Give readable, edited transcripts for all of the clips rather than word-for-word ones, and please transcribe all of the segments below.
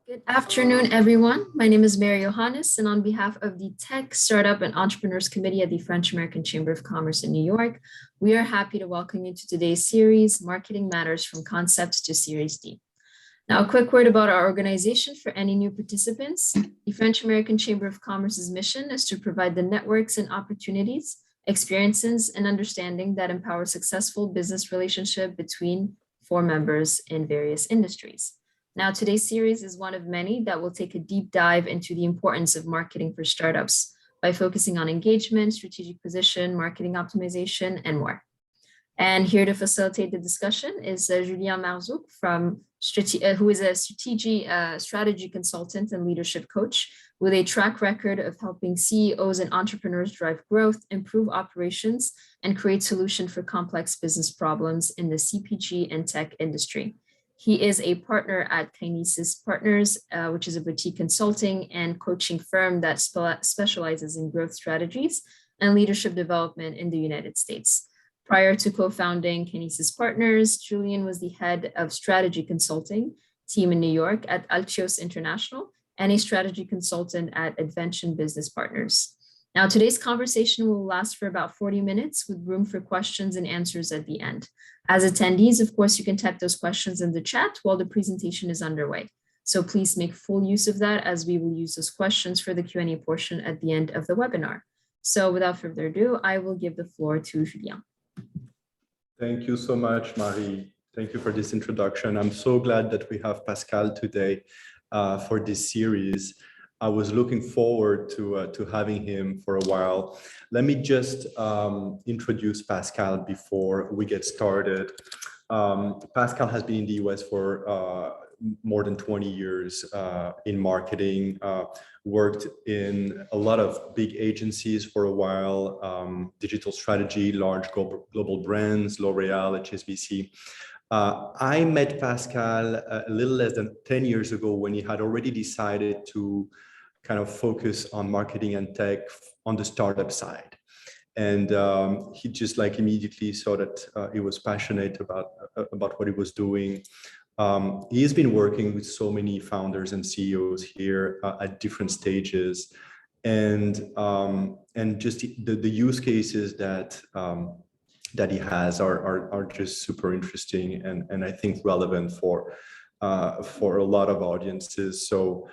Good afternoon, everyone. My name is Mary Johannes, and on behalf of the Tech, Startup, and Entrepreneurs Committee at the French American Chamber of Commerce in New York, we are happy to welcome you to today's series, Marketing Matters from Concept to Series D. Now, a quick word about our organization for any new participants. The French American Chamber of Commerce's mission is to provide the networks and opportunities, experiences, and understanding that empower successful business relationship between four members in various industries. Now, today's series is one of many that will take a deep dive into the importance of marketing for startups by focusing on engagement, strategic position, marketing optimization, and more. And here to facilitate the discussion is Julien Marzouk, who is a strategy consultant and leadership coach with a track record of helping CEOs and entrepreneurs drive growth, improve operations, and create solutions for complex business problems in the CPG and tech industry. He is a partner at Kinesis Partners, which is a boutique consulting and coaching firm that specializes in growth strategies and leadership development in the United States. Prior to co-founding Kinesis Partners, Julien was the head of strategy consulting team in New York at Altios International and a strategy consultant at Advention Business Partners. Now, today's conversation will last for about 40 minutes with room for questions and answers at the end. As attendees, of course, you can type those questions in the chat while the presentation is underway. So please make full use of that as we will use those questions for the Q&A portion at the end of the webinar. So without further ado, I will give the floor to Julien. Thank you so much, Marie. Thank you for this introduction. I'm so glad that we have Pascal today for this series. I was looking forward to having him for a while. Let me just introduce Pascal before we get started. Pascal has been in the US for more than 20 years in marketing, worked in a lot of big agencies for a while, digital strategy, large global brands, L'Oreal, HSBC. I met Pascal a little less than 10 years ago when he had already decided to kind of focus on marketing and tech on the startup side. And he just like immediately saw that he was passionate about what he was doing. He has been working with so many founders and CEOs here at different stages. And just the use cases that he has are just super interesting and I think relevant for a lot of audiences. So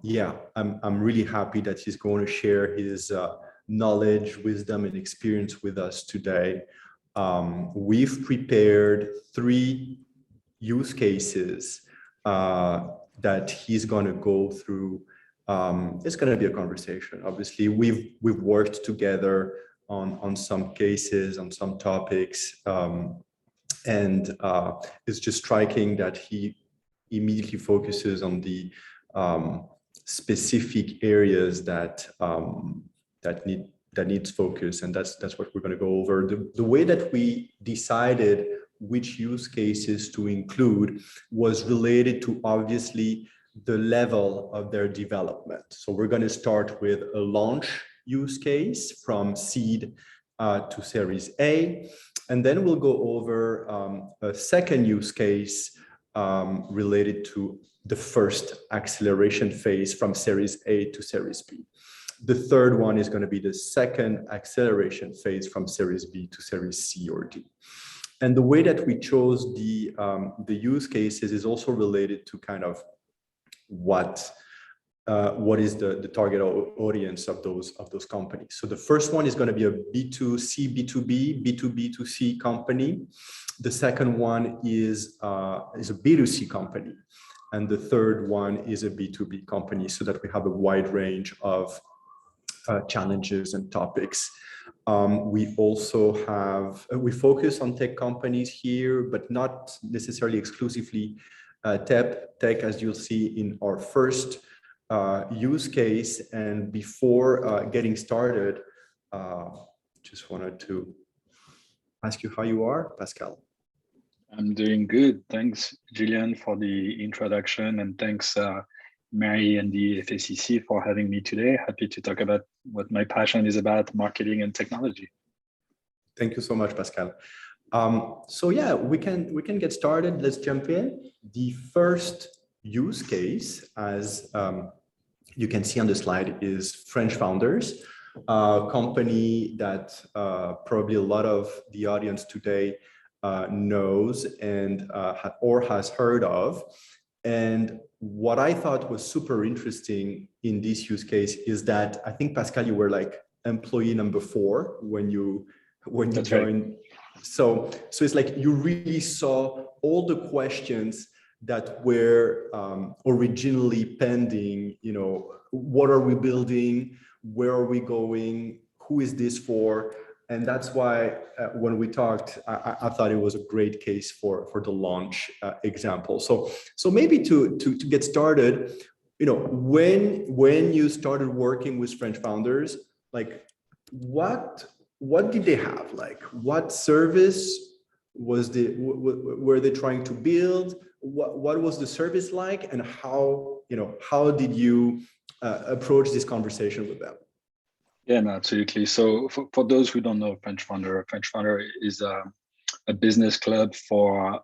yeah, I'm really happy that he's going to share his knowledge, wisdom, and experience with us today. We've prepared 3 use cases that he's going to go through. It's going to be a conversation. Obviously, we've worked together on some cases, on some topics, and it's just striking that he immediately focuses on the specific areas that needs focus, and that's what we're going to go over. The way that we decided which use cases to include was related to obviously the level of their development. So we're going to start with a launch use case from seed to Series A, and then we'll go over a second use case related to the first acceleration phase from Series A to Series B. The third one is going to be the second acceleration phase from Series B to Series C or D. And the way that we chose the use cases is also related to kind of what is the target audience of those companies. So the first one is going to be a B2C, B2B, B2B2C company. The second one is a B2C company. And the third one is a B2B company, so that we have a wide range of challenges and topics. We also we focus on tech companies here, but not necessarily exclusively tech, as you'll see in our first use case. And before getting started, just wanted to ask you how you are, Pascal. I'm doing good. Thanks, Julien, for the introduction, and thanks, Mary and the FACC for having me today. Happy to talk about what my passion is about, marketing and technology. Thank you so much, Pascal. So yeah, we can get started. Let's jump in. The first use case, as you can see on the slide, is French founders, a company that probably a lot of the audience today knows and or has heard of. And what I thought was super interesting in this use case is that I think, Pascal, you were like employee number 4 when you That's joined. Right. So it's like you really saw all the questions that were originally pending. You know, what are we building? Where are we going? Who is this for? And that's why when we talked, I thought it was a great case for the launch example. So maybe to get started, you know, when you started working with French founders, like what did they have? Like what service were they trying to build? What was the service like, and how did you approach this conversation with them? Yeah, no, absolutely. So for those who don't know French Founder is a business club for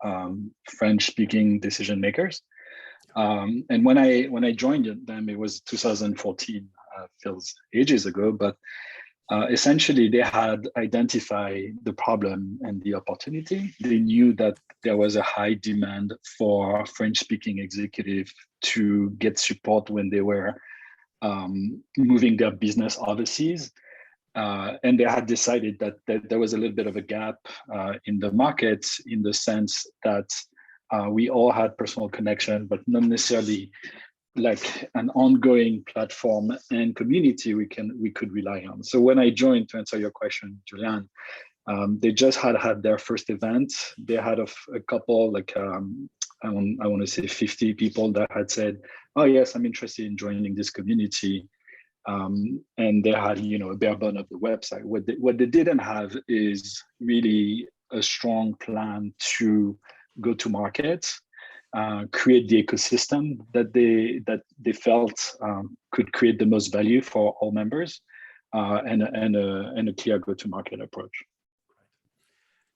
French-speaking decision makers. And when I joined them, it was 2014. Feels ages ago, but essentially they had identified the problem and the opportunity. They knew that there was a high demand for French-speaking executives to get support when they were moving their business overseas. And they had decided that there was a little bit of a gap in the market, in the sense that we all had personal connection, but not necessarily like an ongoing platform and community we could rely on. So when I joined, to answer your question, Julien, they just had their first event. They had a couple, like I want to say 50 people that had said, "Oh yes, I'm interested in joining this community." And they had, a bare bone of the website. What they didn't have is really a strong plan to go to market, create the ecosystem that they felt could create the most value for all members, and a clear go-to-market approach.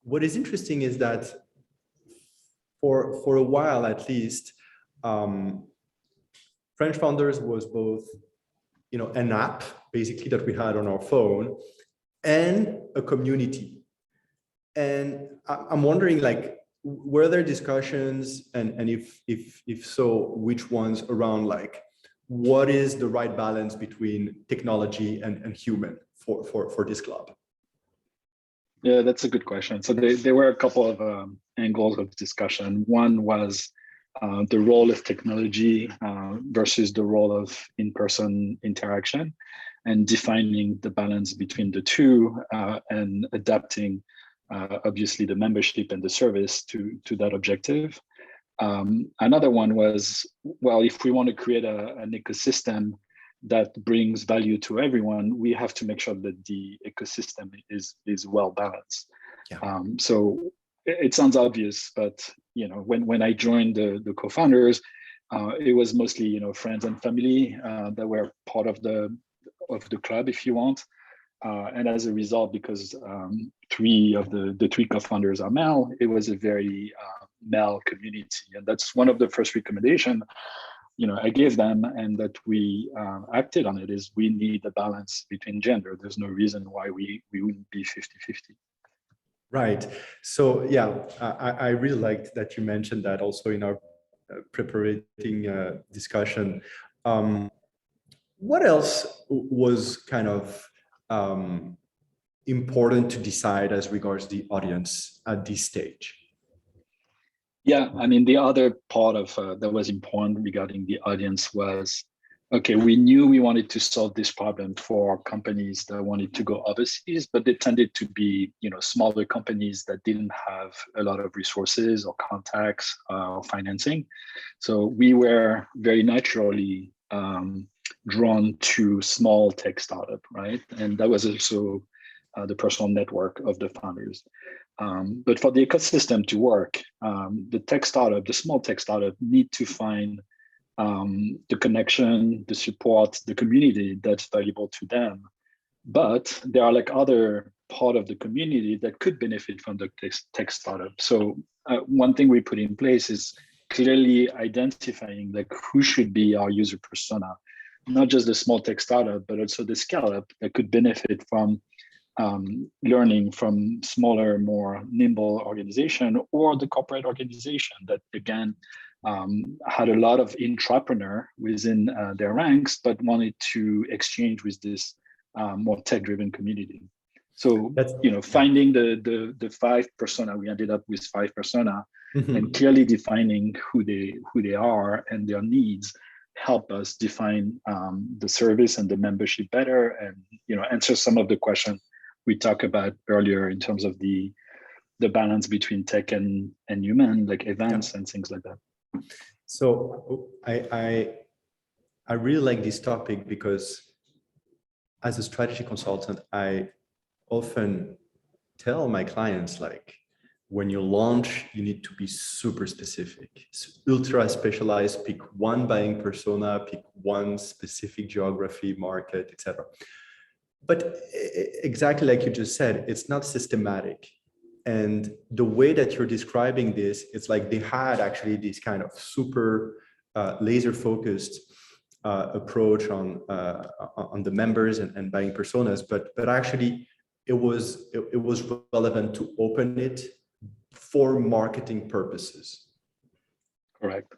What is interesting is that for a while, at least, French Founders was both, an app basically that we had on our phone and a community. And I'm wondering, like, were there discussions, and if so, which ones, around like what is the right balance between technology and human for this club? Yeah, that's a good question. So there were a couple of angles of discussion. One was the role of technology versus the role of in-person interaction, and defining the balance between the two, and adapting obviously the membership and the service to that objective. Another one was, well, if we want to create an ecosystem that brings value to everyone, we have to make sure that the ecosystem is well balanced. Yeah. So it sounds obvious, but when I joined the co-founders, it was mostly friends and family that were part of the club, if you want. And as a result, because 3 of the 3 co-founders are male, it was a very male community, and that's one of the first recommendations I gave them, and that we acted on it, is we need a balance between gender. There's no reason why we wouldn't be 50-50. Right. So yeah, I really liked that you mentioned that also in our preparing discussion. What else was kind of important to decide as regards the audience at this stage? Yeah, I mean, the other part of that was important regarding the audience was, okay, we knew we wanted to solve this problem for companies that wanted to go overseas, but they tended to be, smaller companies that didn't have a lot of resources or contacts or financing. So we were very naturally drawn to small tech startup, right? And that was also the personal network of the founders. But for the ecosystem to work, the small tech startup need to find the connection, the support, the community that's valuable to them. But there are like other part of the community that could benefit from the tech startup. So one thing we put in place is clearly identifying like who should be our user persona, not just the small tech startup, but also the scale up that could benefit from learning from smaller, more nimble organization, or the corporate organization that again had a lot of intrapreneur within their ranks, but wanted to exchange with this more tech-driven community. So finding the five persona, we ended up with five persona, and clearly defining who they are and their needs help us define the service and the membership better, and answer some of the questions we talked about earlier in terms of the balance between tech and human, like events and things like that. So I really like this topic because as a strategy consultant, I often tell my clients, like, when you launch, you need to be super specific, ultra specialized, pick one buying persona, pick one specific geography, market, etc. But exactly like you just said, it's not systematic. And the way that you're describing this, it's like they had actually this kind of super laser focused approach on the members and buying personas, but actually it was relevant to open it for marketing purposes. Correct.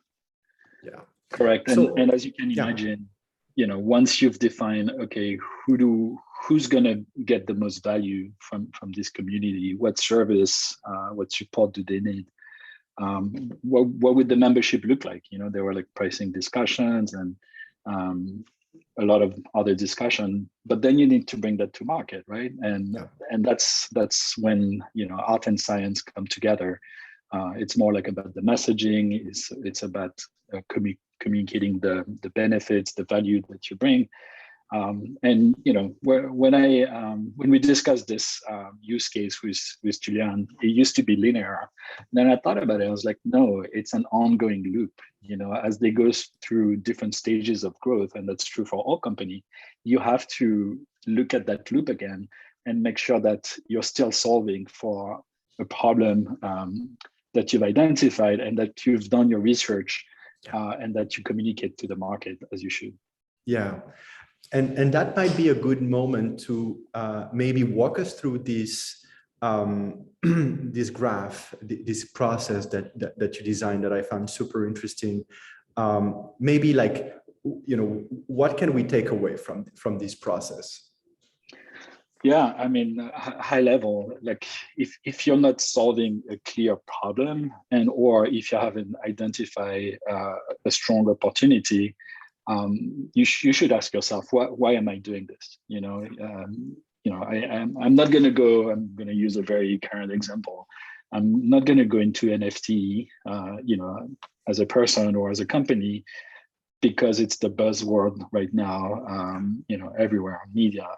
Yeah. Correct. And as you can imagine, once you've defined, okay, who's gonna get the most value from this community, what service, what support do they need? What would the membership look like? There were like pricing discussions and a lot of other discussion, but then you need to bring that to market, right? And that's when art and science come together. It's more like about the messaging. It's about communicating the benefits, the value that you bring. And when we discussed this use case with Julien, it used to be linear. Then I thought about it. I was like, no, it's an ongoing loop. As they go through different stages of growth, and that's true for all company, you have to look at that loop again and make sure that you're still solving for a problem that you've identified and that you've done your research and that you communicate to the market as you should. Yeah. And that might be a good moment to maybe walk us through this this graph, this process that you designed that I found super interesting. Maybe like, what can we take away from this process? Yeah, I mean, high level, like if you're not solving a clear problem or if you haven't identified a strong opportunity, you should ask yourself, why am I doing this? I'm not going to go, I'm going to use a very current example. I'm not going to go into NFT, as a person or as a company, because it's the buzzword right now, everywhere on media.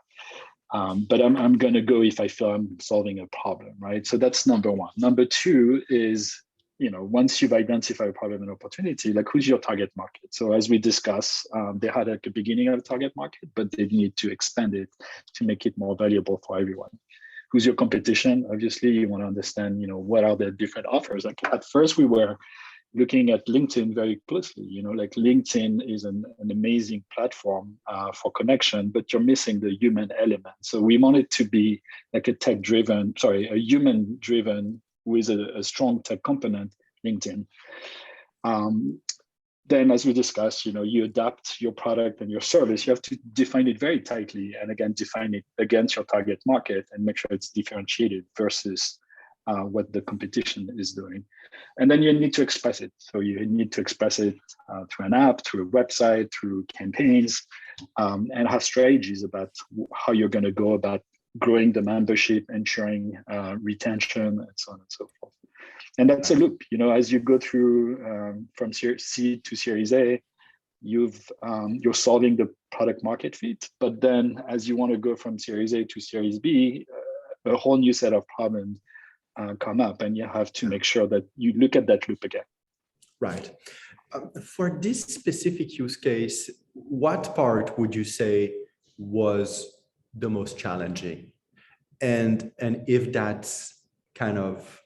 But I'm going to go if I feel I'm solving a problem, right? So that's number one. Number two is, once you've identified a problem and opportunity, like who's your target market? So as we discussed, they had at the beginning of a target market, but they need to expand it to make it more valuable for everyone. Who's your competition? Obviously, you want to understand, what are the different offers? Like at first we were looking at LinkedIn very closely, like LinkedIn is an amazing platform for connection, but you're missing the human element. So we want it to be like a human-driven with a strong tech component, LinkedIn. Then as we discussed, you adapt your product and your service, you have to define it very tightly and again, define it against your target market and make sure it's differentiated versus what the competition is doing. And then you need to express it. So you need to express it through an app, through a website, through campaigns, and have strategies about how you're going to go about growing the membership, ensuring retention, and so on and so forth. And that's a loop. As you go through from seed to Series A, you're solving the product market fit. But then as you want to go from Series A to Series B, a whole new set of problems come up, and you have to make sure that you look at that loop again. Right. For this specific use case, what part would you say was the most challenging? And if that's kind of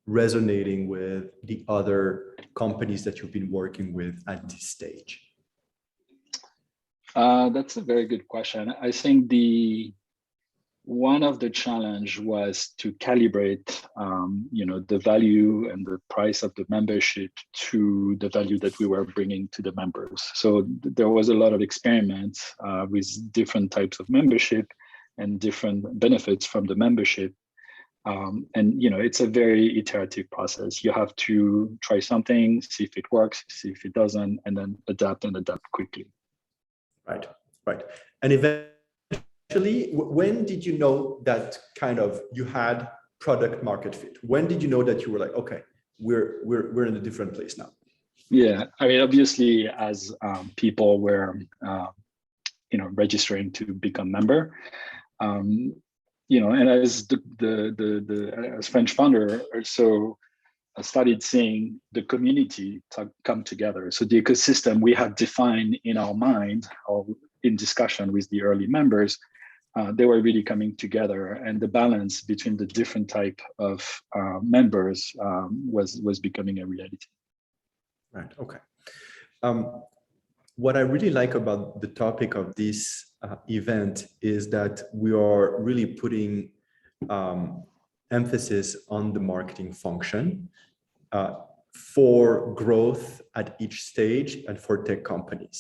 resonating with the other companies that you've been working with at this stage? That's a very good question. I think one of the challenge was to calibrate, the value and the price of the membership to the value that we were bringing to the members. So there was a lot of experiments with different types of membership and different benefits from the membership. It's a very iterative process. You have to try something, see if it works, see if it doesn't, and then adapt quickly. Right. And eventually, when did you know that kind of you had product market fit? When did you know that you were like, okay, we're in a different place now? Yeah, I mean, obviously, as people were, registering to become member, and as as French founder, also I started seeing the community come together. So the ecosystem we had defined in our mind or in discussion with the early members, they were really coming together, and the balance between the different type of members was becoming a reality. Right. Okay. What I really like about the topic of this event is that we are really putting emphasis on the marketing function for growth at each stage and for tech companies.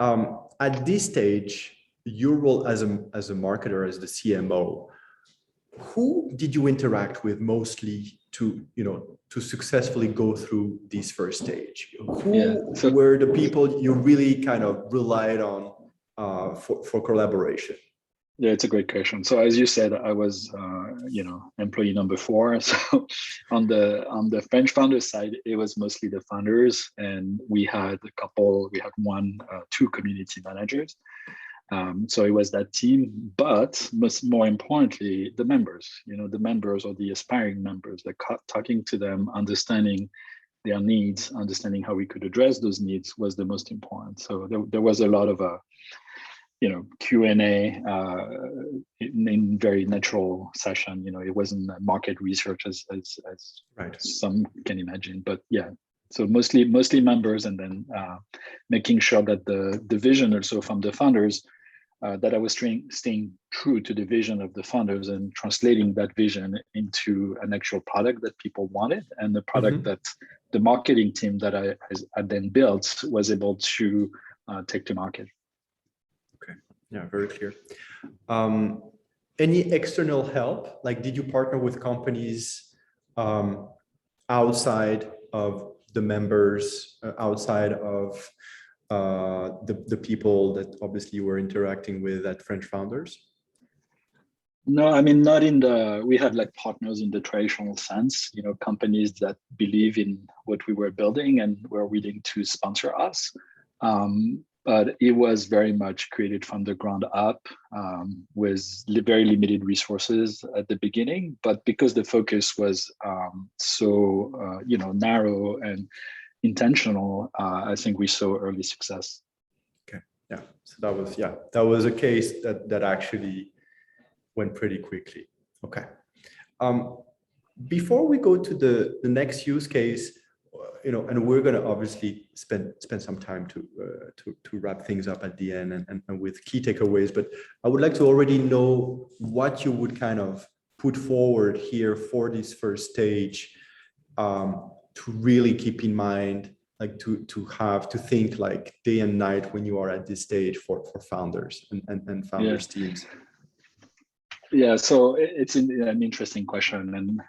At this stage, your role as a marketer, as the CMO, who did you interact with mostly to successfully go through this first stage? Who were the people you really kind of relied on for collaboration? Yeah, it's a great question. So as you said, I was, employee number 4. So on the French founder side, it was mostly the founders, and we had two community managers. So it was that team, but more importantly, the members, the members or the aspiring members, talking to them, understanding their needs, understanding how we could address those needs was the most important. So there was a lot of Q&A in very natural session. It wasn't market research as right. Some can imagine, but yeah. So mostly members, and then making sure that the vision also from the founders, that I was staying true to the vision of the founders and translating that vision into an actual product that people wanted, and the product that the marketing team that I then built was able to take to market. Okay, yeah, very clear. Any external help? Like, did you partner with companies outside of the members, outside of the people that obviously you were interacting with at French Founders? No, I mean, not in we had like partners in the traditional sense, companies that believe in what we were building and were willing to sponsor us. But it was very much created from the ground up, with very limited resources at the beginning. But because the focus was so narrow and intentional, I think we saw early success. Okay, yeah. So that was a case that actually went pretty quickly. Okay. Before we go to the next use case, and we're going to obviously spend some time to wrap things up at the end and with key takeaways, but I would like to already know what you would kind of put forward here for this first stage, to really keep in mind, like to think like day and night when you are at this stage for founders and founders teams. Yeah, so it's an interesting question, and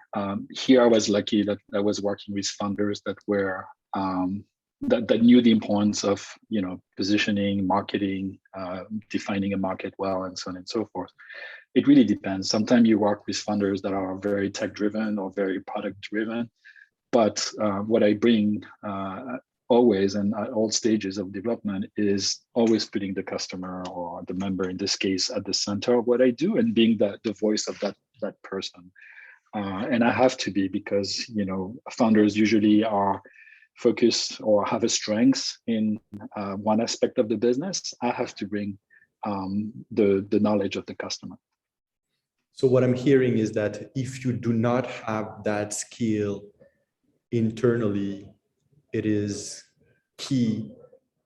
here I was lucky that I was working with founders that were that knew the importance of positioning, marketing, defining a market well, and so on and so forth. It really depends. Sometimes you work with founders that are very tech driven or very product driven, but what I bring always and at all stages of development is always putting the customer or the member, in this case, at the center of what I do, and being the voice of that person. And I have to be, because founders usually are focused or have a strength in one aspect of the business. I have to bring the knowledge of the customer. So what I'm hearing is that if you do not have that skill internally, it is key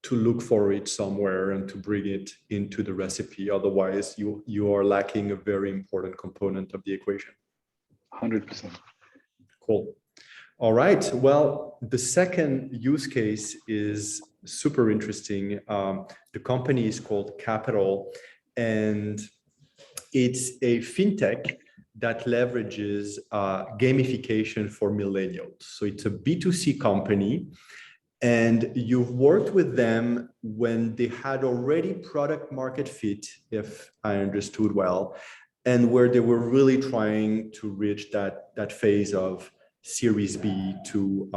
to look for it somewhere and to bring it into the recipe. Otherwise, you are lacking a very important component of the equation. 100%. Cool. All right. Well, the second use case is super interesting. The company is called Capital, and it's a fintech that leverages gamification for millennials. So it's a B2C company, and you've worked with them when they had already product market fit, if I understood well, and where they were really trying to reach that phase of Series B to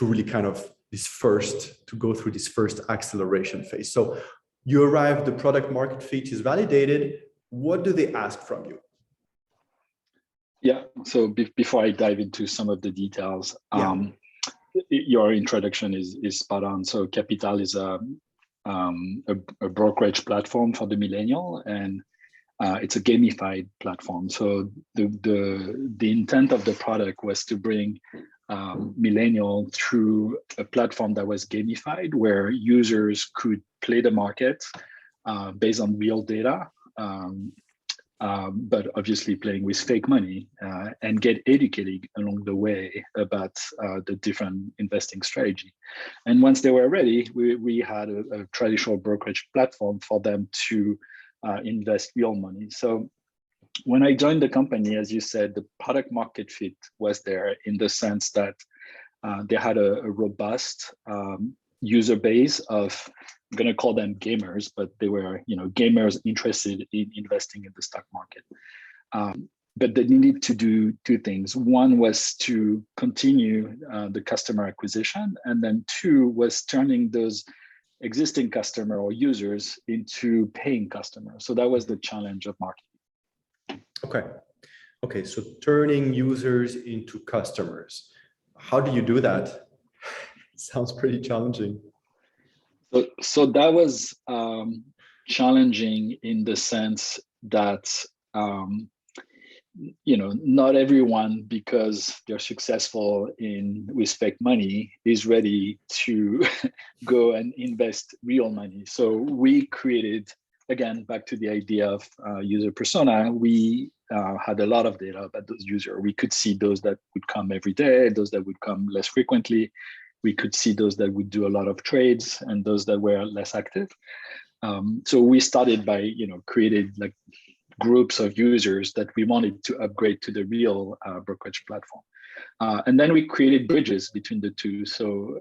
really kind of to go through this first acceleration phase. So you arrive, the product market fit is validated. What do they ask from you? Yeah, so before I dive into some of the details, your introduction is spot on. So Capital is a brokerage platform for the millennial, and it's a gamified platform. So the intent of the product was to bring millennial through a platform that was gamified, where users could play the market based on real data, but obviously playing with fake money and get educated along the way about the different investing strategy. And once they were ready, we had a traditional brokerage platform for them to invest real money. So when I joined the company, as you said, the product market fit was there in the sense that they had a robust user base of, I'm going to call them gamers, but they were, gamers interested in investing in the stock market. But they needed to do two things. One was to continue the customer acquisition, and then two was turning those existing customer or users into paying customers. So that was the challenge of marketing. Okay. So turning users into customers. How do you do that? It sounds pretty challenging. So that was challenging in the sense that not everyone, because they're successful with fake money, is ready to go and invest real money. So we created, again, back to the idea of user persona, we had a lot of data about those users. We could see those that would come every day, those that would come less frequently. We could see those that would do a lot of trades and those that were less active. So we started by, created like groups of users that we wanted to upgrade to the real brokerage platform. And then we created bridges between the two. So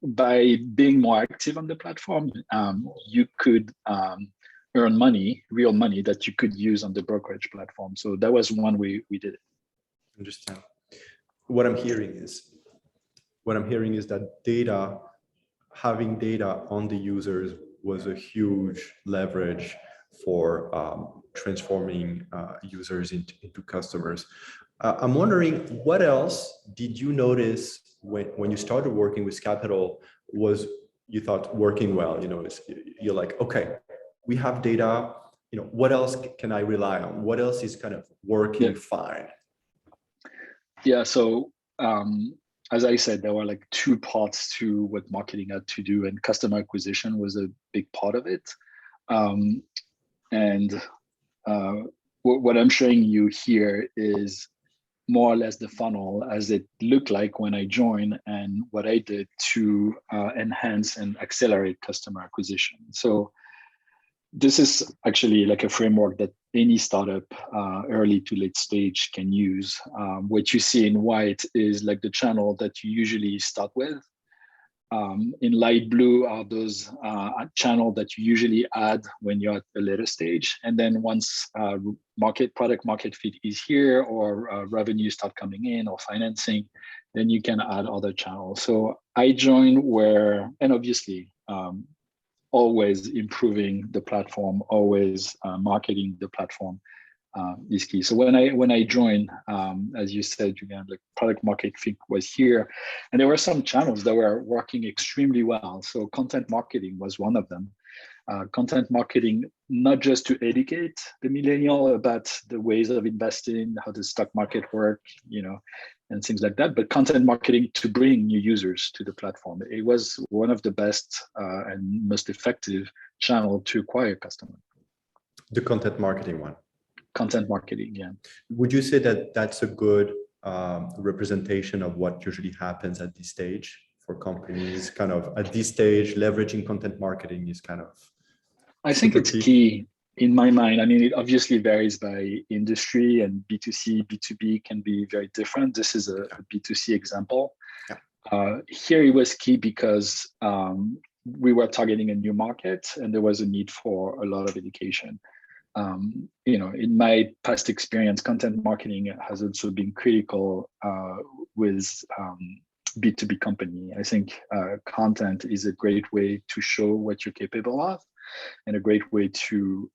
by being more active on the platform, you could earn money, real money that you could use on the brokerage platform. So that was one way we did it. Understand. What I'm hearing is that having data on the users was a huge leverage for transforming users into customers. I'm wondering, what else did you notice when you started working with Capital was you thought working well? You're like, okay, we have data. What else can I rely on? What else is kind of working fine? Yeah. So as I said, there were like two parts to what marketing had to do, and customer acquisition was a big part of it. What I'm showing you here is more or less the funnel as it looked like when I joined, and what I did to enhance and accelerate customer acquisition. So this is actually like a framework that any startup, early to late stage, can use. What you see in white is like the channel that you usually start with. In light blue are those channels that you usually add when you're at a later stage. And then once product market fit is here, or revenue start coming in, or financing, then you can add other channels. So I joined and obviously always improving the platform, always marketing the platform is key. So when I joined, as you said, Julien, like product market fit was here, and there were some channels that were working extremely well. So content marketing was one of them. Content marketing not just to educate the millennial about the ways of investing, how the stock market work, and things like that, but content marketing to bring new users to the platform. It was one of the best and most effective channel to acquire customers. The content marketing one. Content marketing, yeah. Would you say that that's a good representation of what usually happens at this stage for companies? Kind of at this stage, leveraging content marketing is kind of. I think it's key in my mind. I mean, it obviously varies by industry, and B2C, B2B can be very different. This is a B2C example. Yeah. Here it was key because we were targeting a new market and there was a need for a lot of education. In my past experience, content marketing has also been critical with B2B company. I think content is a great way to show what you're capable of, and a great way to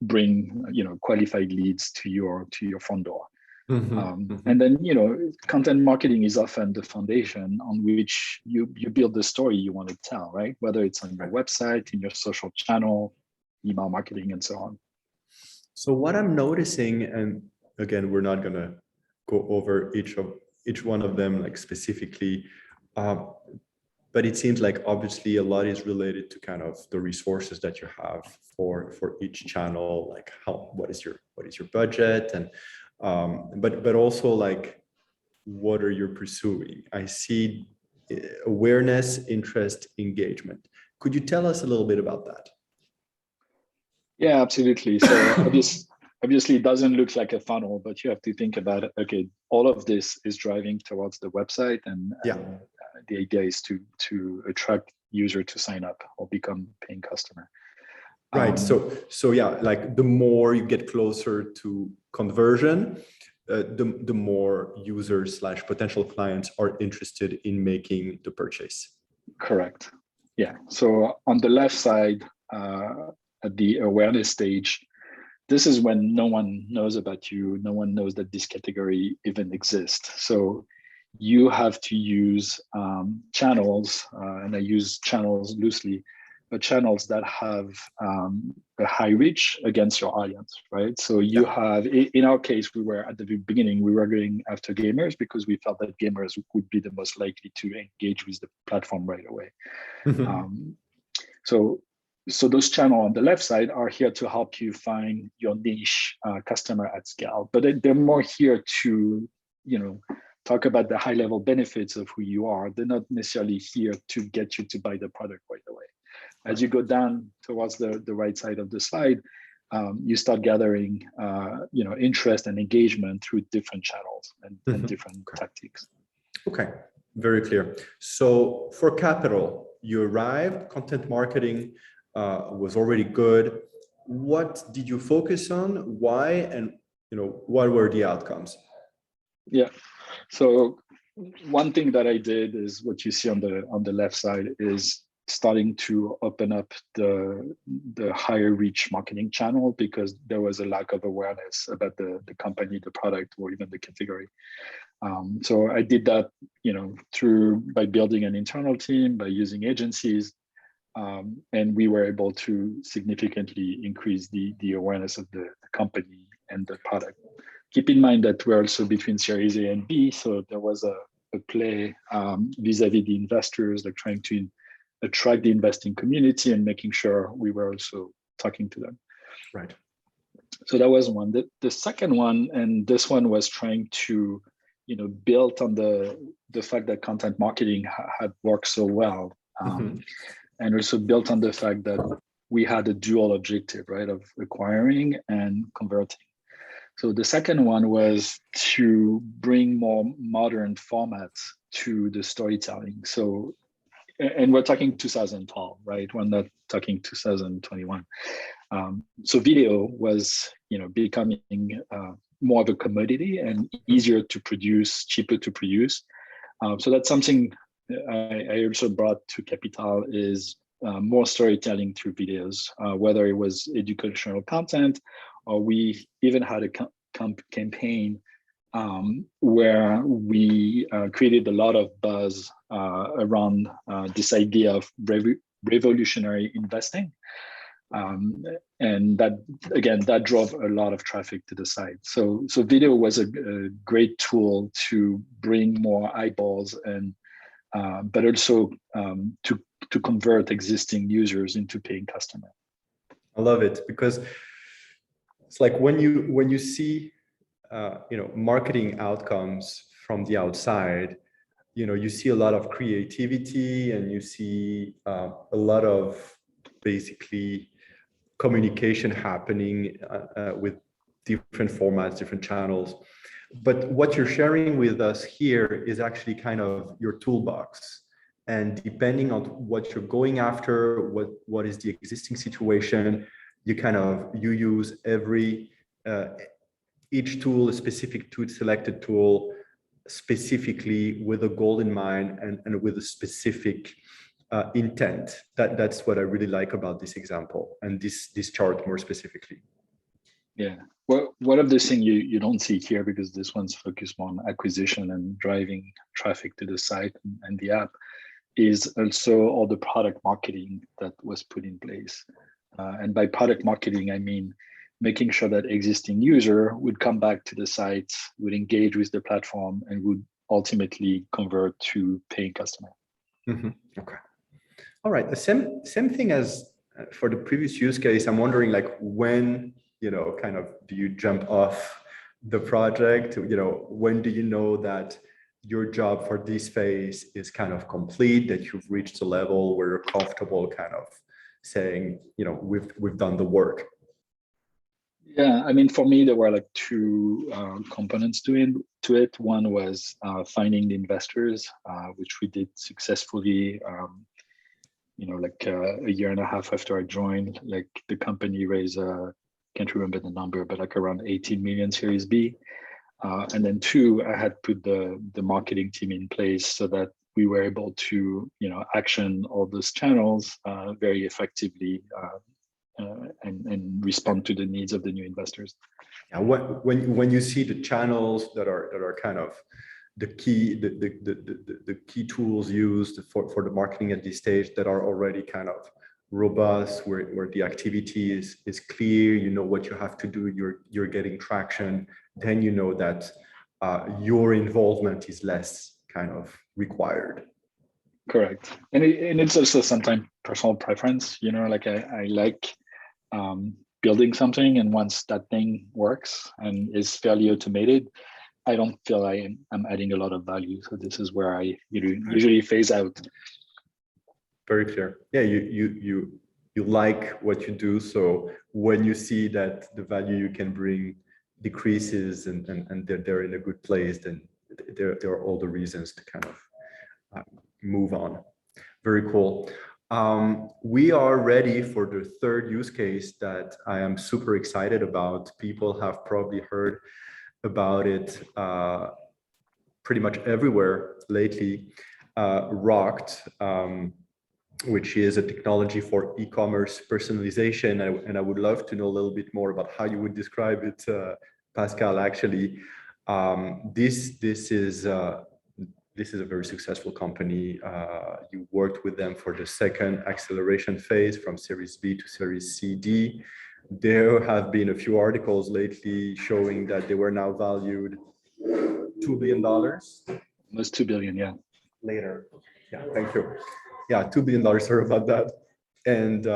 bring qualified leads to your front door. And then content marketing is often the foundation on which you build the story you want to tell, right? Whether it's on your website, in your social channel, email marketing, and so on. So what I'm noticing, and again, we're not gonna go over each one of them like specifically, but it seems like obviously a lot is related to kind of the resources that you have for each channel, like what is your budget, and but also like what are you pursuing? I see awareness, interest, engagement. Could you tell us a little bit about that? Yeah, absolutely. So obviously it doesn't look like a funnel, but you have to think about it. Okay, all of this is driving towards the website, and the idea is to attract user to sign up or become paying customer. Right. So yeah, like the more you get closer to conversion, the more users / potential clients are interested in making the purchase. Correct. Yeah. So on the left side, at the awareness stage, this is when no one knows about you. No one knows that this category even exists. So you have to use channels, and I use channels loosely, but channels that have a high reach against your audience, right? So you have, in our case, we were at the beginning, we were going after gamers because we felt that gamers would be the most likely to engage with the platform right away. So those channels on the left side are here to help you find your niche customer at scale, but they're more here to, talk about the high level benefits of who you are. They're not necessarily here to get you to buy the product right away. As you go down towards the right side of the slide, you start gathering, interest and engagement through different channels and different tactics. Okay, very clear. So for capital, you arrived, content marketing was already good. What did you focus on? Why? And what were the outcomes? Yeah. So one thing that I did is what you see on the left side is starting to open up the higher reach marketing channel, because there was a lack of awareness about the company, the product, or even the category. So I did that, by building an internal team, by using agencies, and we were able to significantly increase the awareness of the company and the product. Keep in mind that we're also between Series A and B, so there was a play vis-a-vis the investors, like trying to attract the investing community and making sure we were also talking to them. Right. So that was one. The second one, and this one was trying to, build on the fact that content marketing had worked so well, and also built on the fact that we had a dual objective, right, of acquiring and converting. So the second one was to bring more modern formats to the storytelling. So, and we're talking 2012, right? We're not talking 2021. So video was, becoming more of a commodity and easier to produce, cheaper to produce. So that's something I also brought to Capital, is more storytelling through videos, whether it was educational content, or we even had a campaign where we created a lot of buzz around this idea of revolutionary investing. And that, again, that drove a lot of traffic to the site. So video was a great tool to bring more eyeballs and but also to convert existing users into paying customers. I love it, because it's like when you see marketing outcomes from the outside, you see a lot of creativity, and you see a lot of basically communication happening with different formats, different channels. But what you're sharing with us here is actually kind of your toolbox. And depending on what you're going after, what is the existing situation, you use each tool, a specific tool, selected tool, specifically with a goal in mind and with a specific intent. That's what I really like about this example and this chart more specifically. Yeah. Well, one of the things you don't see here, because this one's focused more on acquisition and driving traffic to the site and the app, is also all the product marketing that was put in place. And by product marketing, I mean making sure that existing user would come back to the site, would engage with the platform, and would ultimately convert to paying customer. Mm-hmm. Okay. All right. The same thing as for the previous use case. I'm wondering, like, when kind of do you jump off the project? When do you know that your job for this phase is kind of complete, that you've reached a level where you're comfortable kind of saying, we've done the work? Yeah, I mean, for me, there were like two components to it. One was finding the investors, which we did successfully. Like a year and a half after I joined, like the company raised, can't remember the number, but like around 18 million Series B. And then two, I had put the marketing team in place so that we were able to, action all those channels very effectively and respond to the needs of the new investors. Yeah, when you see the channels that are kind of the key tools used for the marketing at this stage that are already kind of robust, where the activity is clear, what you have to do, you're getting traction, then that your involvement is less kind of required. Correct. And it's also sometimes personal preference, like I like building something, and once that thing works and is fairly automated, I don't feel I'm adding a lot of value. So this is where I usually phase out. Very clear. Yeah, you like what you do. So when you see that the value you can bring decreases and they're in a good place, then there are all the reasons to kind of move on. Very cool. We are ready for the third use case that I am super excited about. People have probably heard about it pretty much everywhere lately. Rocked, which is a technology for e-commerce personalization, and I would love to know a little bit more about how you would describe it, Pascal. Actually, this is a very successful company. You worked with them for the second acceleration phase from Series B to Series CD. There have been a few articles lately showing that they were now valued $2 billion. Almost $2 billion, yeah. Later. Yeah, thank you. Yeah, $2 billion, sorry about that. And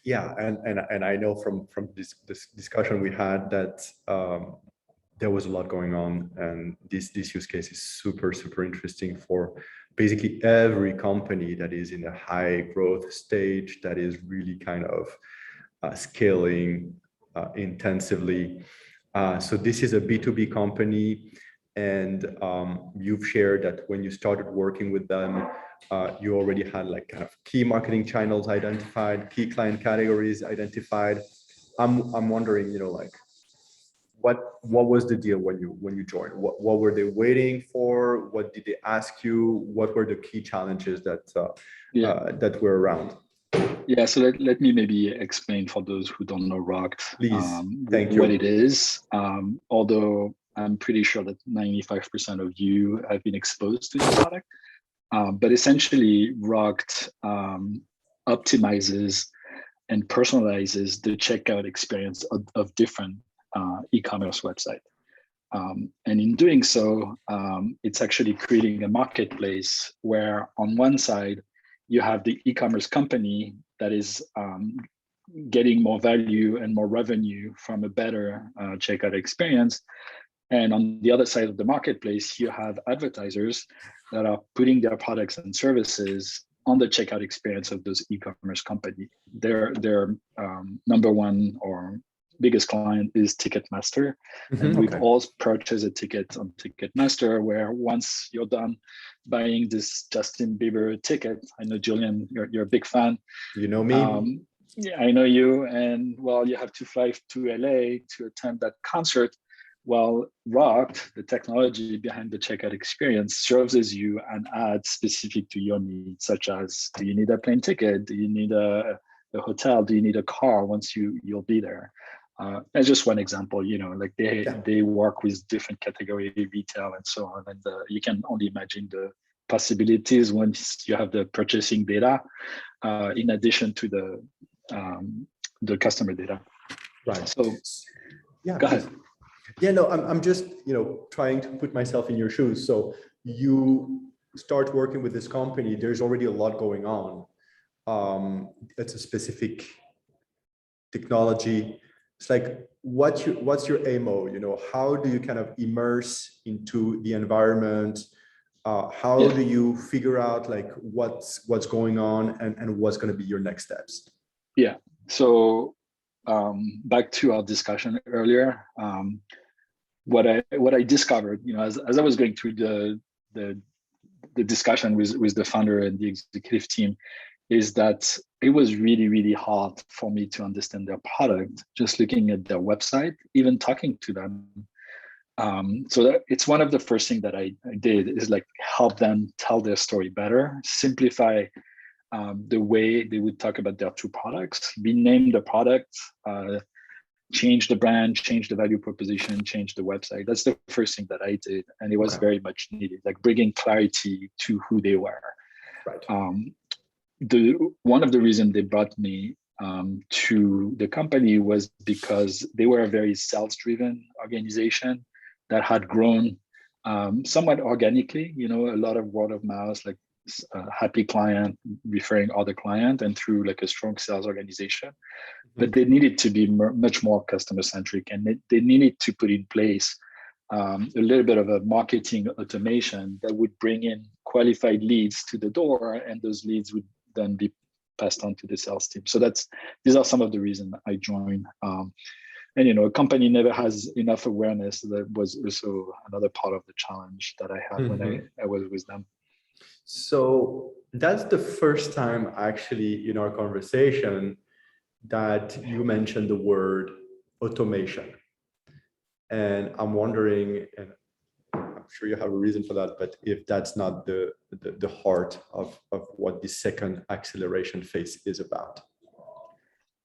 and I know from this discussion we had that there was a lot going on, and this use case is super interesting for basically every company that is in a high growth stage, that is really kind of scaling intensively. So this is a B2B company, and you've shared that when you started working with them, you already had like kind of key marketing channels identified, key client categories identified. I'm wondering, like, what was the deal when you joined? What were they waiting for? What did they ask you? What were the key challenges that were around? Yeah, so let me maybe explain for those who don't know Rocked. Please, thank you. What it is. Although I'm pretty sure that 95% of you have been exposed to the product. But essentially, Rocked optimizes and personalizes the checkout experience of different e-commerce websites. And in doing so, it's actually creating a marketplace where on one side, you have the e-commerce company that is getting more value and more revenue from a better checkout experience. And on the other side of the marketplace, you have advertisers that are putting their products and services on the checkout experience of those e-commerce company. Their number one or biggest client is Ticketmaster. And we've all purchased a ticket on Ticketmaster, where once you're done buying this Justin Bieber ticket, I know, Julien, you're a big fan. You know me. Yeah, I know you. And well, you have to fly to LA to attend that concert. Well, Rocked, the technology behind the checkout experience, serves as you an ad specific to your needs, such as, do you need a plane ticket? Do you need a hotel? Do you need a car once you'll be there? As just one example, like they work with different category retail and so on. And you can only imagine the possibilities once you have the purchasing data, in addition to the customer data. Right. So yeah, go ahead. Yeah, no, I'm just, trying to put myself in your shoes. So you start working with this company, there's already a lot going on. It's a specific technology. It's like, what's your AMO? How do you kind of immerse into the environment? How do you figure out like what's going on and what's going to be your next steps? Yeah. So back to our discussion earlier, what I discovered, as I was going through the discussion with the founder and the executive team, is that it was really, really hard for me to understand their product, just looking at their website, even talking to them. So it's one of the first things that I did is like help them tell their story better, simplify the way they would talk about their two products, rename the product, change the brand, change the value proposition, change the website. That's the first thing that I did. And it was very much needed, like bringing clarity to who they were. Right. One of the reasons they brought me to the company was because they were a very sales-driven organization that had grown somewhat organically, a lot of word of mouth, like happy client referring other client, and through like a strong sales organization. But they needed to be much more customer centric, and they needed to put in place a little bit of a marketing automation that would bring in qualified leads to the door, and those leads would then be passed on to the sales team. So these are some of the reasons I joined. And a company never has enough awareness. That was also another part of the challenge that I had when I was with them. So that's the first time actually in our conversation that you mentioned the word automation. And I'm wondering, and I'm sure you have a reason for that, but if that's not the heart of what the second acceleration phase is about.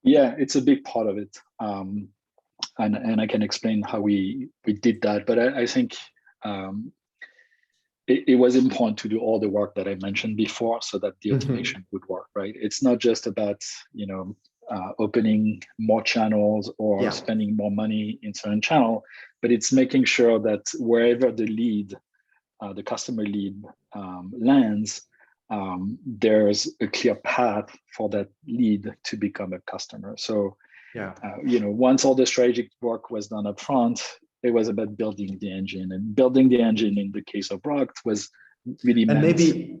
Yeah, it's a big part of it. And I can explain how we did that. But I think it was important to do all the work that I mentioned before so that the automation would work, right? It's not just about, opening more channels or spending more money in certain channel, but it's making sure that wherever the lead, the customer lead lands, there's a clear path for that lead to become a customer. So, once all the strategic work was done up front, it was about building the engine, and building the engine in the case of Rocked was really and meant. maybe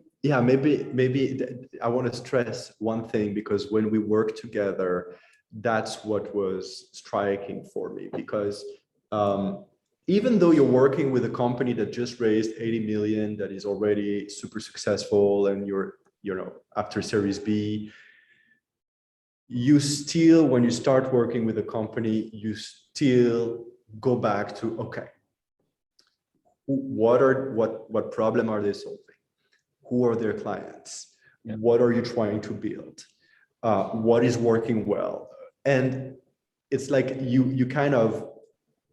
I want to stress one thing, because when we work together, that's what was striking for me, because even though you're working with a company that just raised 80 million, that is already super successful, and you're after Series B, you still, when you start working with a company, you still go back to, okay, what problem are they solving? Who are their clients? What are you trying to build? What is working well? And it's like you kind of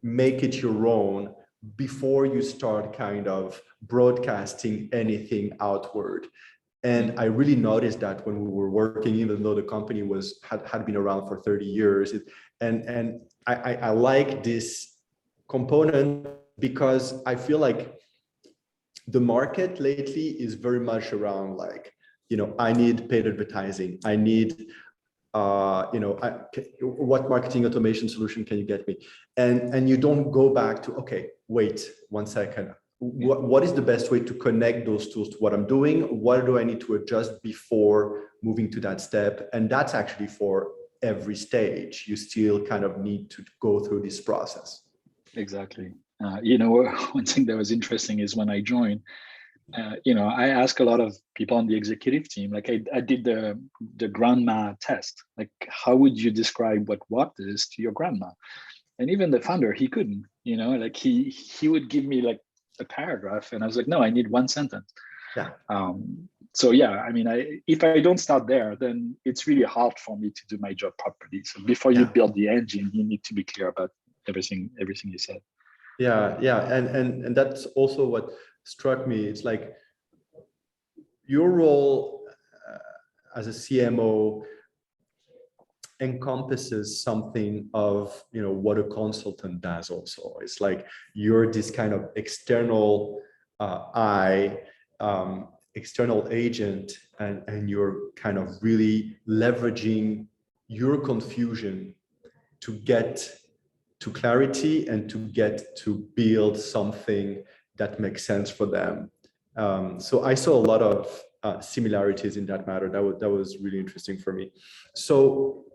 make it your own before you start kind of broadcasting anything outward. And I really noticed that when we were working, even though the company had been around for 30 years, and I like this component because I feel like the market lately is very much around like, I need paid advertising. I need, what marketing automation solution can you get me? And you don't go back to, okay, wait 1 second. What is the best way to connect those tools to what I'm doing? What do I need to adjust before moving to that step? And that's actually for every stage. You still kind of need to go through this process. Exactly. One thing that was interesting is when I joined, I ask a lot of people on the executive team, like I did the grandma test, like how would you describe what is to your grandma? And even the founder, he couldn't, like he would give me like a paragraph, and I was like, no, I need 1 sentence. Yeah. So yeah, I mean, if I don't start there, then it's really hard for me to do my job properly. So before you build the engine, you need to be clear about everything you said. Yeah, and that's also what struck me. It's like your role as a CMO encompasses something of what a consultant does also. It's like you're this kind of external eye, external agent, and you're kind of really leveraging your confusion to get to clarity and to get to build something that makes sense for them. So I saw a lot of similarities in that matter. That was really interesting for me. So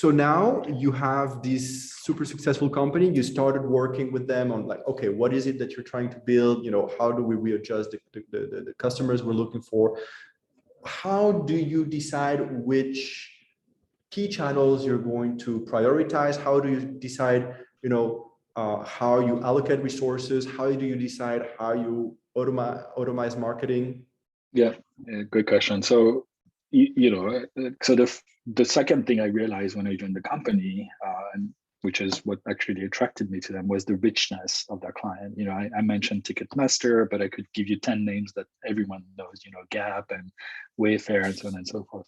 now you have this super successful company. You started working with them on like, okay, what is it that you're trying to build? How do we readjust the customers we're looking for? How do you decide which key channels you're going to prioritize? How do you decide, how you allocate resources? How do you decide how you automate marketing? Yeah, good question. So, so the second thing I realized when I joined the company, and which is what actually attracted me to them, was the richness of their client. I mentioned Ticketmaster, but I could give you 10 names that everyone knows, Gap and Wayfair and so on and so forth.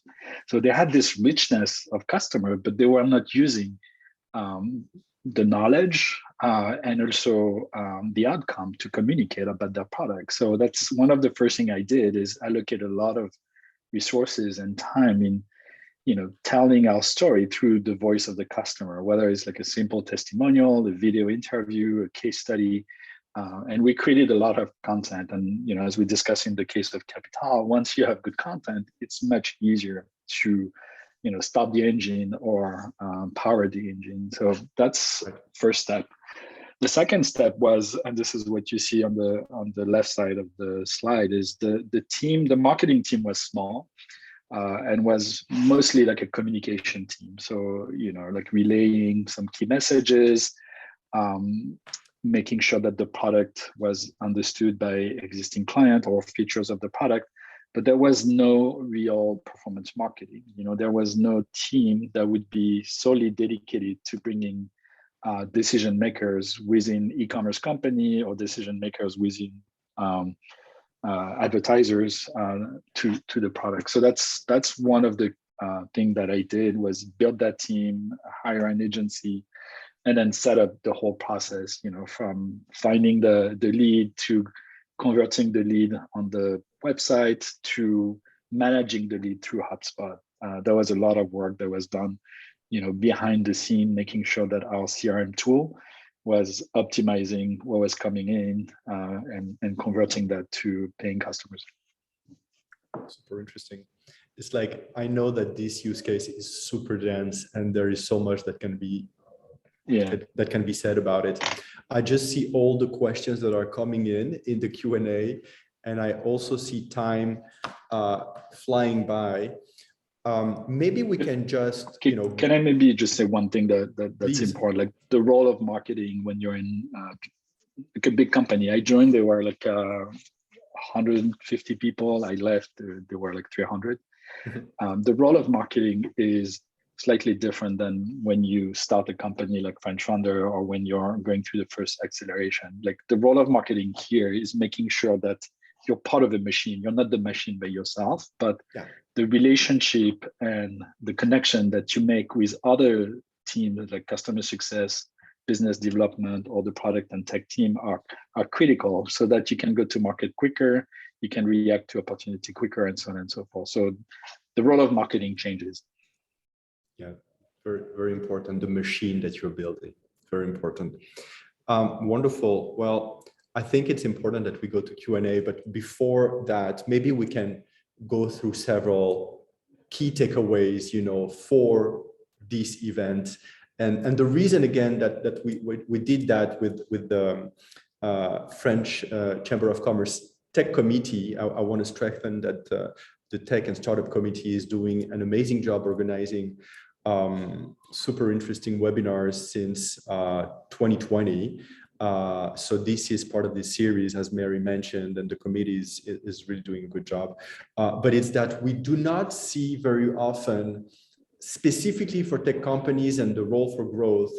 So they had this richness of customer, but they were not using the knowledge and also the outcome to communicate about their product. So that's one of the first thing I did is allocate a lot of resources and time in telling our story through the voice of the customer, whether it's like a simple testimonial, a video interview, a case study. And we created a lot of content. And as we discussed in the case of Capital, once you have good content, it's much easier to start the engine or power the engine. So that's first step. The second step was, and this is what you see on the left side of the slide, is the marketing team was small. And was mostly like a communication team. So, like relaying some key messages, making sure that the product was understood by existing client or features of the product, but there was no real performance marketing. There was no team that would be solely dedicated to bringing decision makers within e-commerce company or decision makers within advertisers to the product. So that's one of the thing that I did, was build that team, hire an agency, and then set up the whole process, from finding the lead to converting the lead on the website to managing the lead through HubSpot. There was a lot of work that was done, behind the scene, making sure that our CRM tool was optimizing what was coming in and converting that to paying customers. Super interesting. It's like, I know that this use case is super dense and there is so much that can be that can be said about it. I just see all the questions that are coming in the Q&A, and I also see time flying by. Maybe we can just, Can I maybe just say one thing that's Please. important, like the role of marketing when you're in like a big company. I joined, there were like 150 people. I left, there were like 300. The role of marketing is slightly different than when you start a company like French Founder or when you're going through the first acceleration. Like the role of marketing here is making sure that you're part of a machine. You're not the machine by yourself, but yeah. the relationship and the connection that you make with other teams like customer success, business development, or the product and tech team are critical so that you can go to market quicker, you can react to opportunity quicker, and so on and so forth. So the role of marketing changes. Yeah, very, very important. The machine that you're building, very important. Wonderful. Well, I think it's important that we go to Q&A, but before that, maybe we can go through several key takeaways, for this event. And the reason again that we did that with the French Chamber of Commerce Tech Committee, I want to strengthen that the Tech and Startup Committee is doing an amazing job organizing super interesting webinars since 2020. So this is part of this series, as Mary mentioned, and the committee is really doing a good job. But it's that we do not see very often, specifically for tech companies and the role for growth,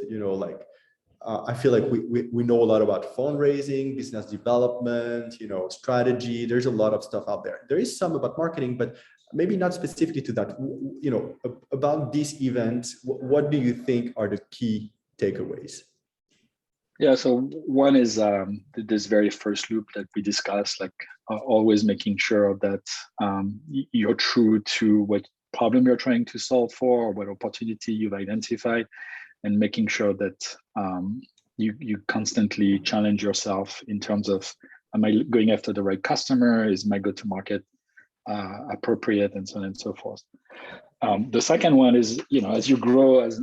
I feel like we know a lot about fundraising, business development, strategy. There's a lot of stuff out there. There is some about marketing, but maybe not specifically to that. About this event, what do you think are the key takeaways? Yeah, so one is this very first loop that we discussed, like always making sure that you're true to what problem you're trying to solve for, or what opportunity you've identified, and making sure that you constantly challenge yourself in terms of, am I going after the right customer? Is my go-to-market appropriate, and so on and so forth. The second one is, as you grow as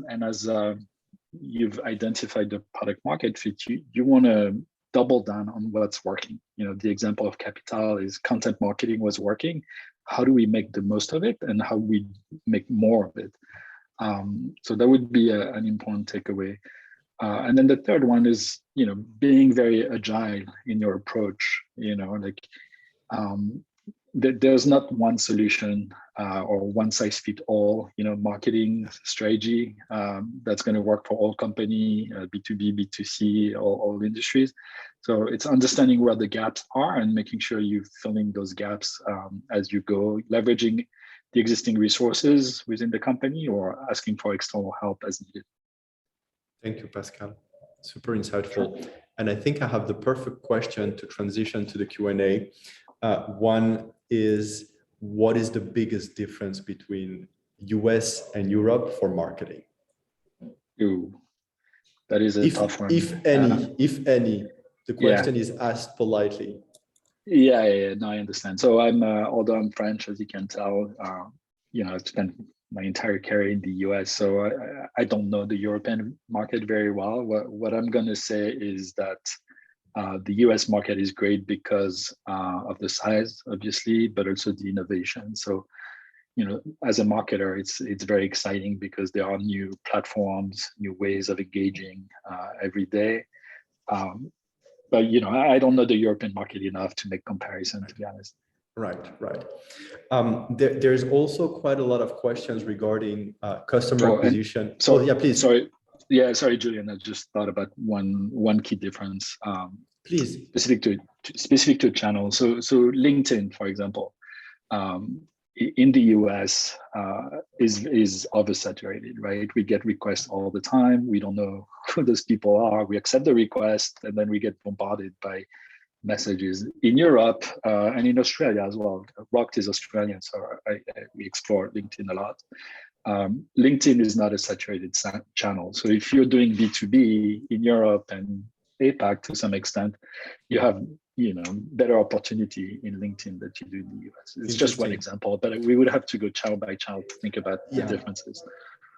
you've identified the product market fit, you want to double down on what's working. The example of Capital is content marketing was working. How do we make the most of it, and how we make more of it? So that would be an important takeaway. And then the third one is, being very agile in your approach. There's not one solution or one size fit all, marketing strategy that's going to work for all company, B2B, B2C, all industries. So it's understanding where the gaps are and making sure you're filling those gaps as you go, leveraging the existing resources within the company or asking for external help as needed. Thank you, Pascal. Super insightful. And I think I have the perfect question to transition to the Q&A. One is, what is the biggest difference between US and Europe for marketing? Ooh, that is a tough one. If any, the question is asked politely. Yeah, no, I understand. So although I'm French, as you can tell, I've spent my entire career in the US, so I don't know the European market very well. What I'm going to say is that the US market is great because of the size, obviously, but also the innovation. So, as a marketer, it's very exciting because there are new platforms, new ways of engaging every day. But I don't know the European market enough to make comparison, to be honest. Right. There's also quite a lot of questions regarding customer acquisition. Yeah, please. Sorry, Julien. I just thought about one key difference. Please. Specific to channels. So LinkedIn, for example, in the US is oversaturated, right? We get requests all the time. We don't know who those people are. We accept the request, and then we get bombarded by messages. In Europe and in Australia as well. Rocked is Australian, so we explore LinkedIn a lot. LinkedIn is not a saturated channel. So if you're doing B2B in Europe and APAC to some extent, you have better opportunity in LinkedIn that you do in the US. It's just one example, but we would have to go channel by channel to think about the differences.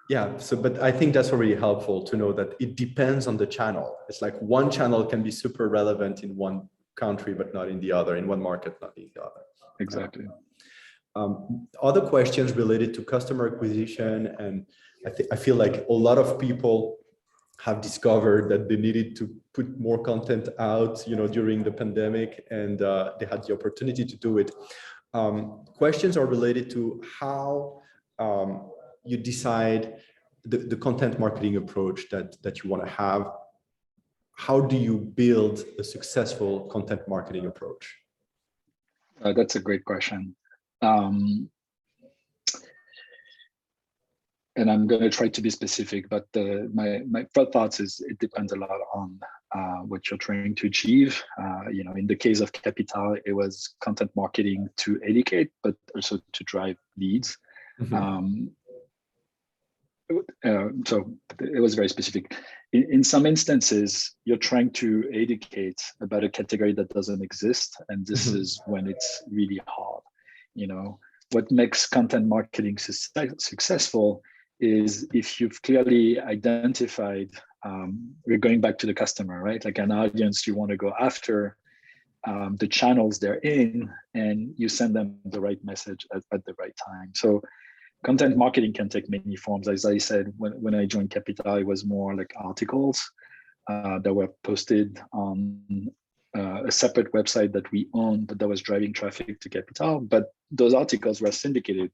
Yeah, but I think that's already helpful to know that it depends on the channel. It's like one channel can be super relevant in one country, but not in the other, in one market, not in the other. Exactly. Other questions related to customer acquisition, and I feel like a lot of people have discovered that they needed to put more content out, during the pandemic, and they had the opportunity to do it. Questions are related to how you decide the content marketing approach that you want to have. How do you build a successful content marketing approach? That's a great question. And I'm going to try to be specific, but my first thoughts is it depends a lot on what you're trying to achieve. In the case of Capital, it was content marketing to educate, but also to drive leads. Mhm. So it was very specific. In some instances, you're trying to educate about a category that doesn't exist, and this Mhm. is when it's really hard. What makes content marketing successful is if you've clearly identified, we're going back to the customer, right? Like an audience you want to go after, the channels they're in, and you send them the right message at the right time. So content marketing can take many forms. As I said, when I joined Capital, it was more like articles that were posted on a separate website that we own, but that was driving traffic to Capital. But those articles were syndicated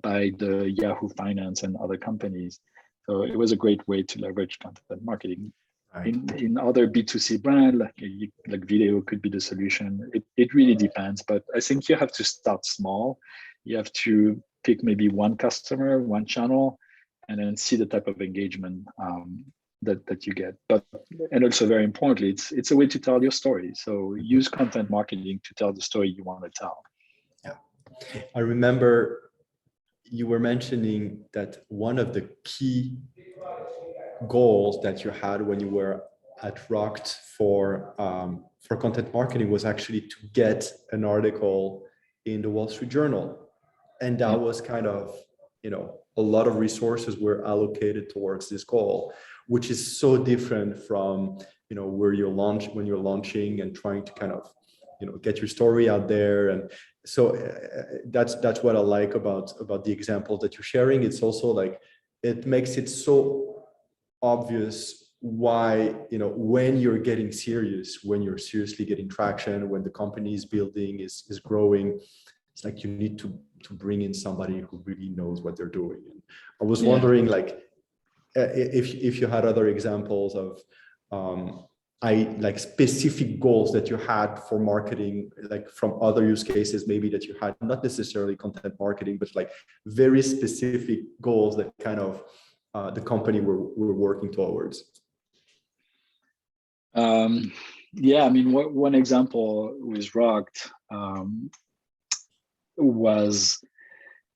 by the Yahoo Finance and other companies. So it was a great way to leverage content marketing. Right. In other B2C brand, like video could be the solution. It really depends, but I think you have to start small. You have to pick maybe one customer, one channel, and then see the type of engagement that you get. And also very importantly, it's a way to tell your story. So use content marketing to tell the story you want to tell. Yeah, I remember you were mentioning that one of the key goals that you had when you were at Rocked for content marketing was actually to get an article in the Wall Street Journal, and that was kind of, a lot of resources were allocated towards this goal, which is so different from where when you're launching and trying to kind of get your story out there. And so that's what I like about the examples that you're sharing. It's also like it makes it so obvious why when you're getting serious, when you're seriously getting traction, when the company is building, is growing, it's like you need to bring in somebody who really knows what they're doing. And I was wondering, like, if you had other examples of like specific goals that you had for marketing, like from other use cases maybe that you had, not necessarily content marketing, but like very specific goals that kind of the company were working towards. Yeah, I mean, one example with Rocked was,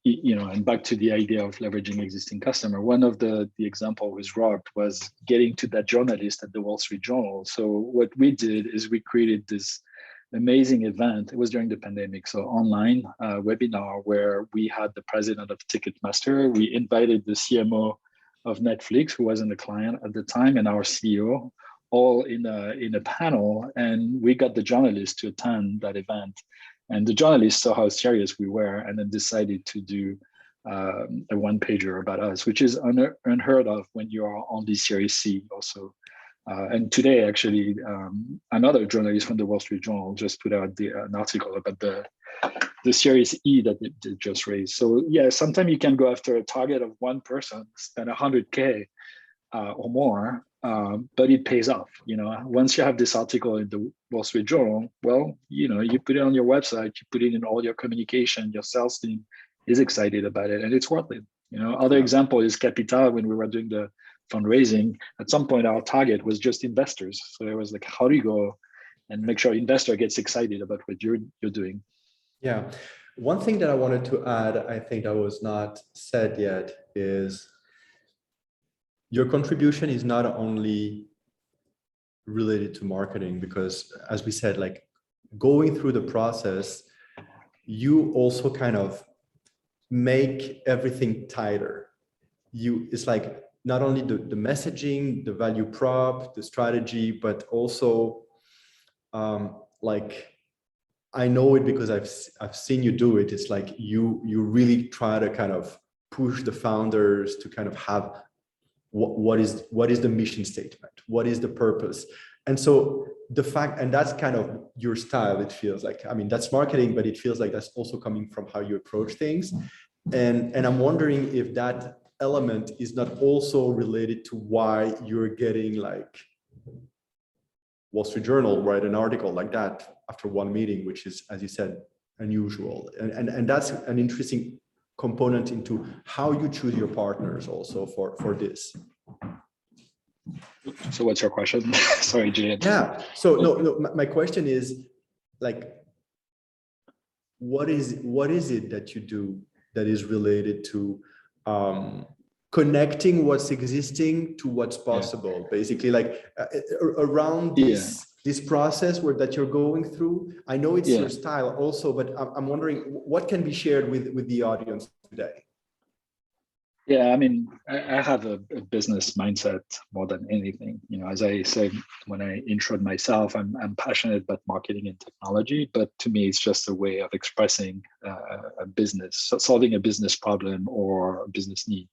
and back to the idea of leveraging existing customer. One of the example with Rocked was getting to that journalist at the Wall Street Journal. So what we did is we created this amazing event. It was during the pandemic, so online webinar where we had the president of Ticketmaster. We invited the CMO of Netflix, who wasn't a client at the time, and our CEO, all in a panel, and we got the journalists to attend that event. And the journalists saw how serious we were, and then decided to do a one-pager about us, which is unheard of when you are on the Series C also. And today, actually, another journalist from the Wall Street Journal just put out an article about the Series E that they just raised. So yeah, sometimes you can go after a target of one person, spend 100K or more, but it pays off. Once you have this article in the Wall Street Journal, well, you put it on your website, you put it in all your communication, your sales team is excited about it, and it's worth it. Other example is Capital. When we were doing the fundraising, at some point our target was just investors. So it was like, how do you go and make sure investor gets excited about what you're doing? Yeah, one thing that I wanted to add, I think that was not said yet, is your contribution is not only related to marketing, because as we said, like going through the process, you also kind of make everything tighter. It's like not only the messaging, the value prop, the strategy, but also like I know it because I've seen you do it. It's like you really try to kind of push the founders to kind of have what is the mission statement, what is the purpose. And so the fact, and that's kind of your style, it feels like. I mean, that's marketing, but it feels like that's also coming from how you approach things. And I'm wondering if that element is not also related to why you're getting like Wall Street Journal write an article like that after one meeting, which is, as you said, unusual. And that's an interesting component into how you choose your partners also for this. So what's your question? Sorry, Julien. Yeah. So no, my question is like, what is it that you do that is related to connecting what's existing to what's possible, basically, like around this process that you're going through? I know it's your style also, but I'm wondering what can be shared with the audience today. Yeah, I mean, I have a business mindset more than anything. You know, as I said when I introed myself, I'm passionate about marketing and technology, but to me, it's just a way of expressing a business, solving a business problem or a business need.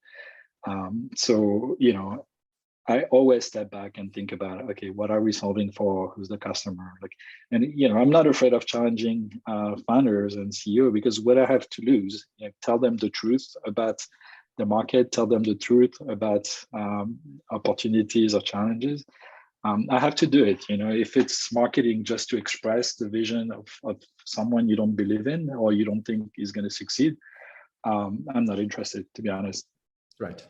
So, you know, I always step back and think about, okay, what are we solving for? Who's the customer? Like, and you know, I'm not afraid of challenging founders and CEO, because what I have to lose, you know, tell them the truth about the market, tell them the truth about opportunities or challenges. I have to do it. You know, if it's marketing just to express the vision of someone you don't believe in or you don't think is going to succeed, I'm not interested, to be honest. Right.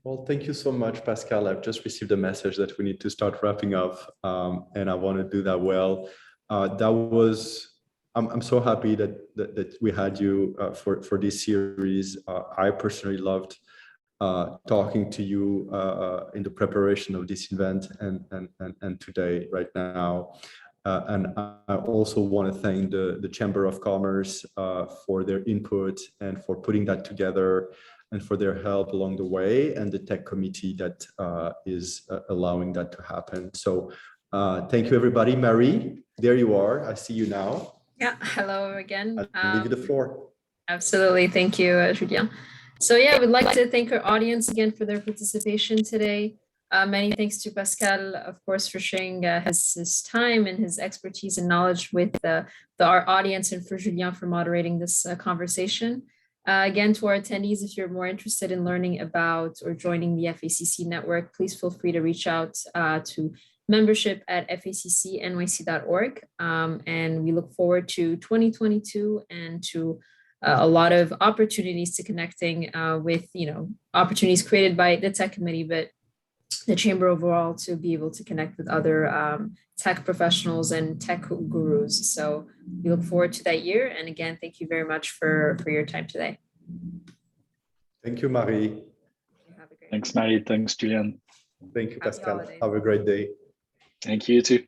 Well, thank you so much, Pascal. I've just received a message that we need to start wrapping up, and I want to do that well. I'm so happy that we had you for this series. I personally loved talking to you in the preparation of this event and today, right now. And I also want to thank the Chamber of Commerce for their input and for putting that together, and for their help along the way, and the tech committee that is allowing that to happen. So thank you, everybody. Marie, there you are. I see you now. Yeah, hello again. I'll leave you the floor. Absolutely. Thank you, Julien. So yeah, we'd like to thank our audience again for their participation today. Many thanks to Pascal, of course, for sharing his time and his expertise and knowledge with our audience, and for Julien for moderating this conversation. Again, to our attendees, if you're more interested in learning about or joining the FACC network, please feel free to reach out to membership@facc-ny.org. And we look forward to 2022 and to a lot of opportunities to connecting with, you know, opportunities created by the tech committee, but the chamber overall, to be able to connect with other tech professionals and tech gurus. So we look forward to that year. And again, thank you very much for your time today. Thank you, Marie. Thanks, Marie. Thanks, Julien. Thank you, Pascal. Have a great day. Thank you, too.